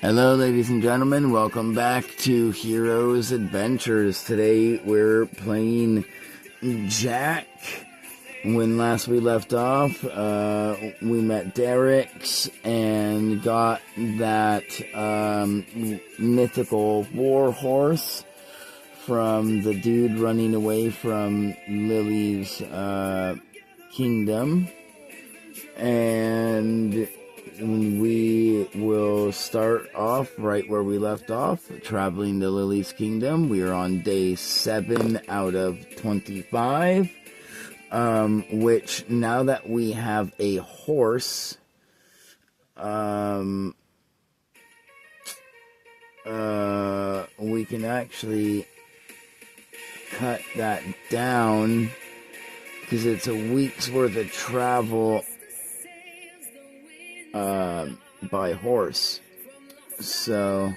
Hello, ladies and gentlemen. Welcome back to Heroes Adventures. Today we're playing Jack. When last we left off, we met Derek's and got that mythical war horse from the dude running away from Lily's kingdom. And we will start off right where we left off, traveling to Lily's kingdom. We are on day 7 out of 25, which now that we have a horse, we can actually cut that down because it's a week's worth of travel by horse. So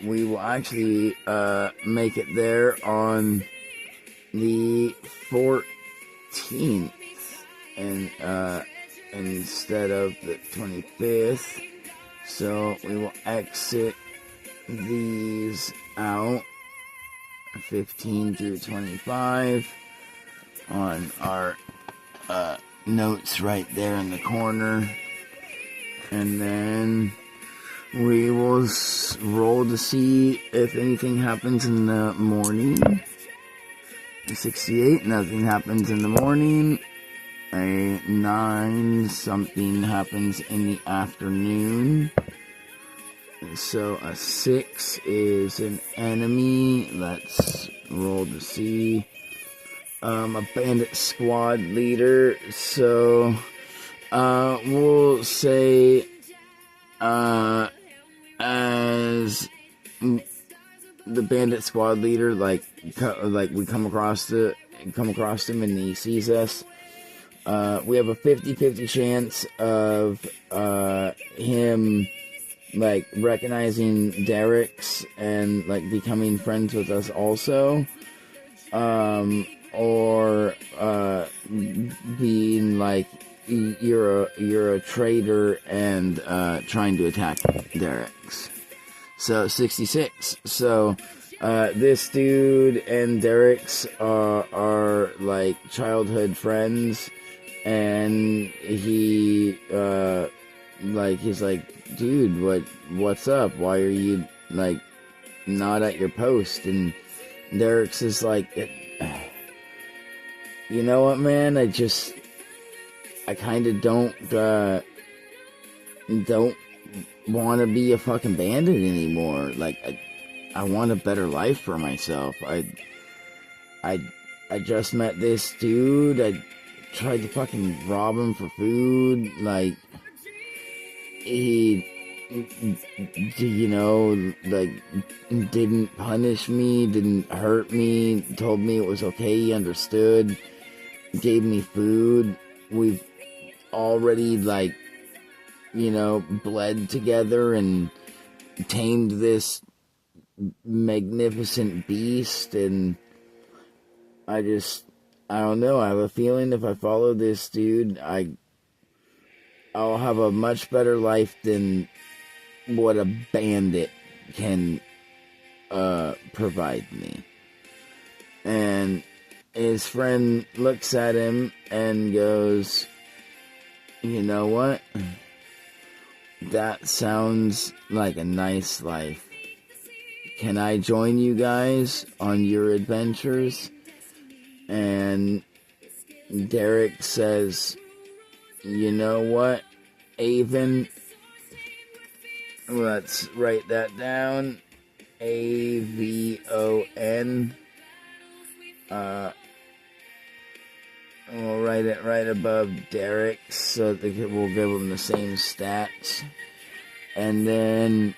we will actually make it there on the 14th and instead of the 25th. So we will exit these out 15 through 25 on our notes right there in the corner, and then we will roll to see if anything happens in the morning. 68, nothing happens in the morning. A 9, something happens in the afternoon. So a 6 is an enemy. Let's roll to see. A bandit squad leader. So we'll say as the bandit squad leader, like we come across him and he sees us. We have a 50-50 chance of him like recognizing Derek's and like becoming friends with us also, or being like you're a traitor and trying to attack Derek's. So 66. So this dude and Derek's are like childhood friends, and he's like, dude, what's up? Why are you like not at your post? And Derek's is like, you know what, man? I kind of don't want to be a fucking bandit anymore. Like, I want a better life for myself. I just met this dude. I tried to fucking rob him for food. Like, he, you know, like, didn't punish me, didn't hurt me, told me it was okay, he understood, gave me food. We've already, like, you know, bled together and tamed this magnificent beast, and I don't know, I have a feeling if I follow this dude, I'll have a much better life than what a bandit can provide me. And his friend looks at him and goes, you know what? That sounds like a nice life. Can I join you guys on your adventures? And Derek says, you know what, Avon? Let's write that down. AVON. We'll write it right above Derek so that we'll give him the same stats. And then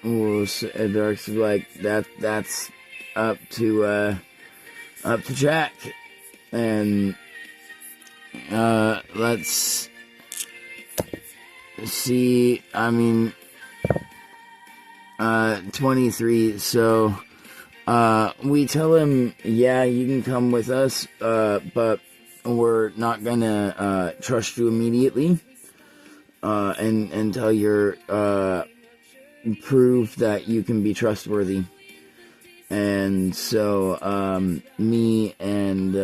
Derek's like, that's up to Jack. And let's see, I mean, 23, so We tell him, yeah, you can come with us, but we're not gonna trust you immediately, and until you're prove that you can be trustworthy. And so, me and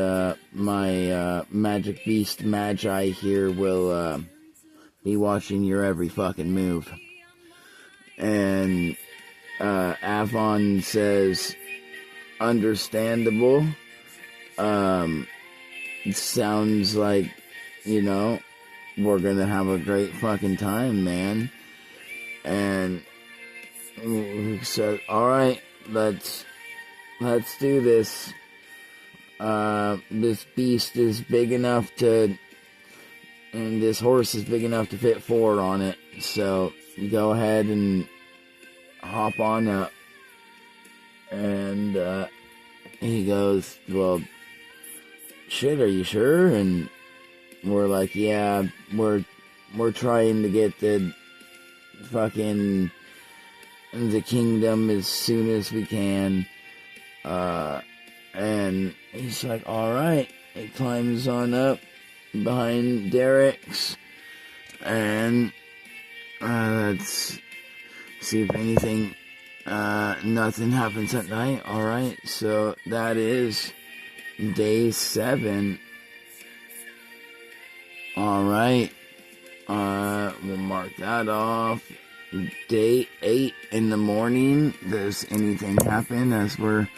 my magic beast Magi here will be watching your every fucking move. And Avon says, understandable. It sounds like, we're gonna have a great fucking time, man. And we said, alright, let's do this. This beast is big enough and this horse is big enough to fit 4 on it. So you go ahead and hop on up. And he goes, well, shit, are you sure? And we're like, yeah, we're trying to get the kingdom as soon as we can. And he's like, alright. He climbs on up behind Derek's. And let's see if anything, nothing happens at night. Alright, so that is day 7. Alright, we'll mark that off. Day 8 in the morning. Does anything happen as we're...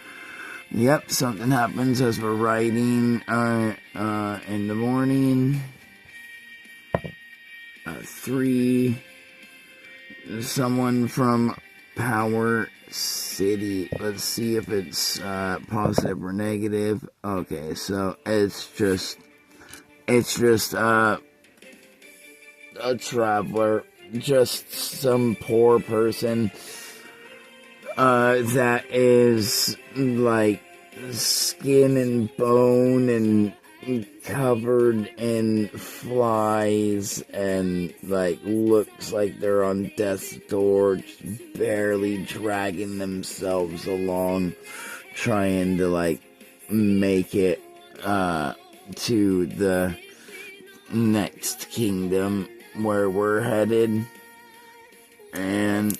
Yep, something happens as we're riding in the morning. 3. Someone from Power City. Let's see if it's positive or negative. Okay, so it's just a traveler, just some poor person that is like skin and bone and covered in flies and like looks like they're on death's door, just barely dragging themselves along, trying to like make it to the next kingdom where we're headed. And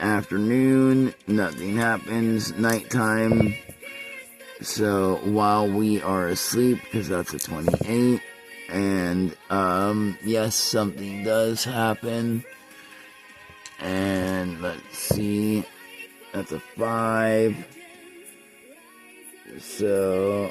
afternoon, nothing happens. Nighttime. So while we are asleep, because that's a 28, and yes, something does happen. And let's see, that's a 5. So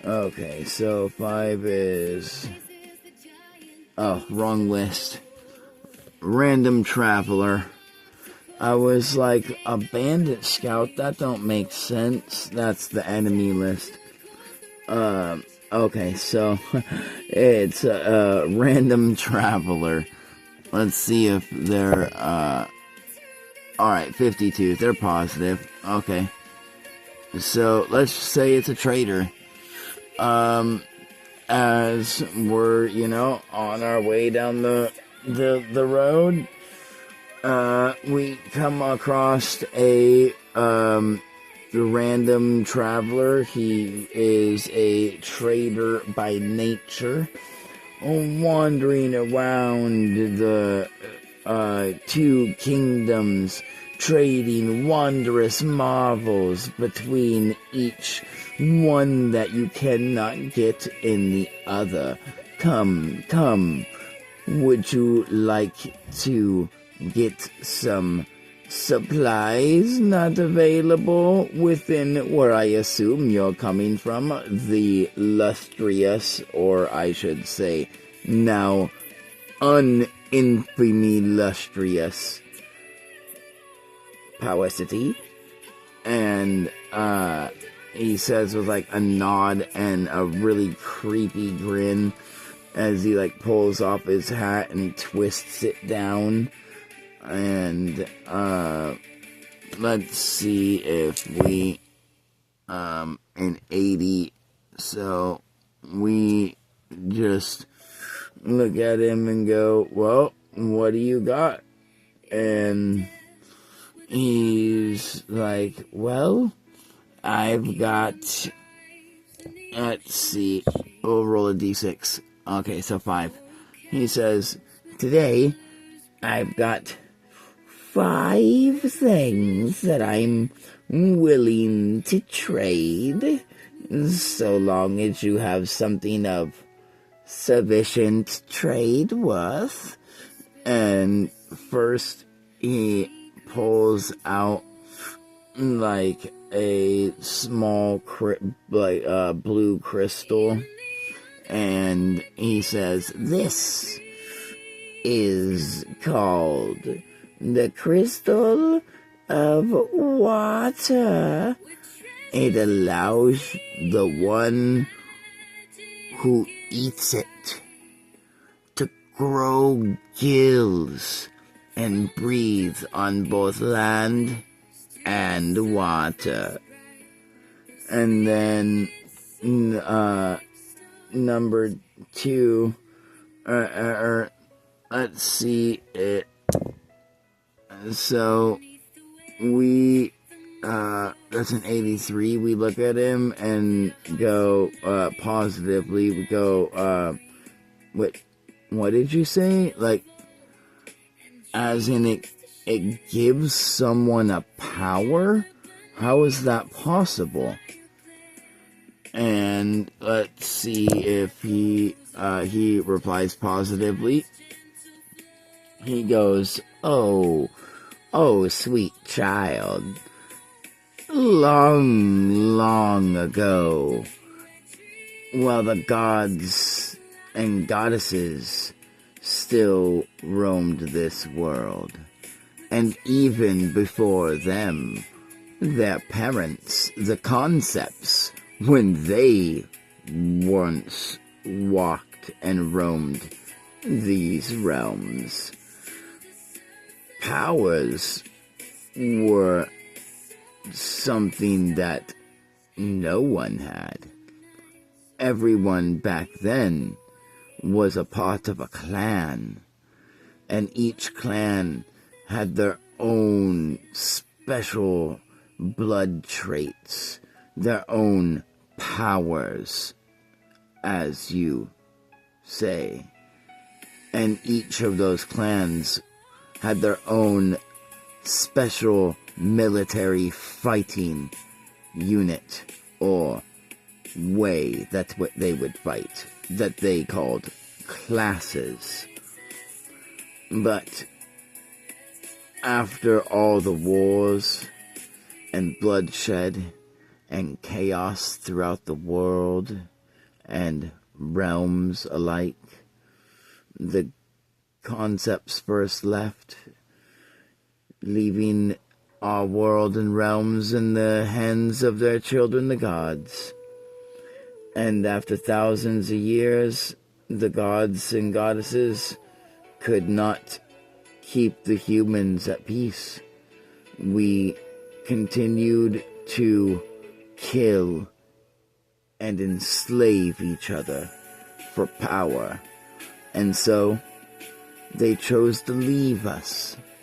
okay, so 5 is... Oh, wrong list. Random traveler. I was like, a bandit scout? That don't make sense. That's the enemy list. Okay, so it's a random traveler. Let's see if they're, alright, 52. They're positive. Okay. So let's say it's a traitor. As we're, on our way down the road, we come across a random traveler. He is a trader by nature, wandering around the 2 kingdoms, trading wondrous marvels between each one that you cannot get in the other. Come, would you like to get some supplies not available within where I assume you're coming from, the lustrous, or I should say, now uninfamy lustrous Power City? And, he says with like a nod and a really creepy grin as he like pulls off his hat and twists it down. And let's see if we in 80, so we just look at him and go, well, what do you got? And he's like, well, I've got, let's see, we'll roll a d6. Okay, so 5. He says, today, I've got 5 things that I'm willing to trade, so long as you have something of sufficient trade worth. And first, he pulls out like a small blue crystal, and he says, this is called the crystal of water. It allows the one who eats it to grow gills and breathe on both land and water. And then number 2, let's see it. So we that's an 83. We look at him and go positively. We go what did you say? Like, as in it gives someone a power? How is that possible? And let's see if he replies positively. He goes, oh, sweet child. Long ago, while the gods and goddesses still roamed this world, and even before them, their parents, the concepts, when they once walked and roamed these realms, powers were something that no one had. Everyone back then was a part of a clan, and each clan had their own special blood traits, their own powers, as you say. And each of those clans had their own special military fighting unit or way that they would fight, that they called classes. But after all the wars and bloodshed and chaos throughout the world and realms alike, the concepts first left, leaving our world and realms in the hands of their children, the gods. And after thousands of years, the gods and goddesses could not keep the humans at peace. We continued to kill and enslave each other for power. And so they chose to leave us.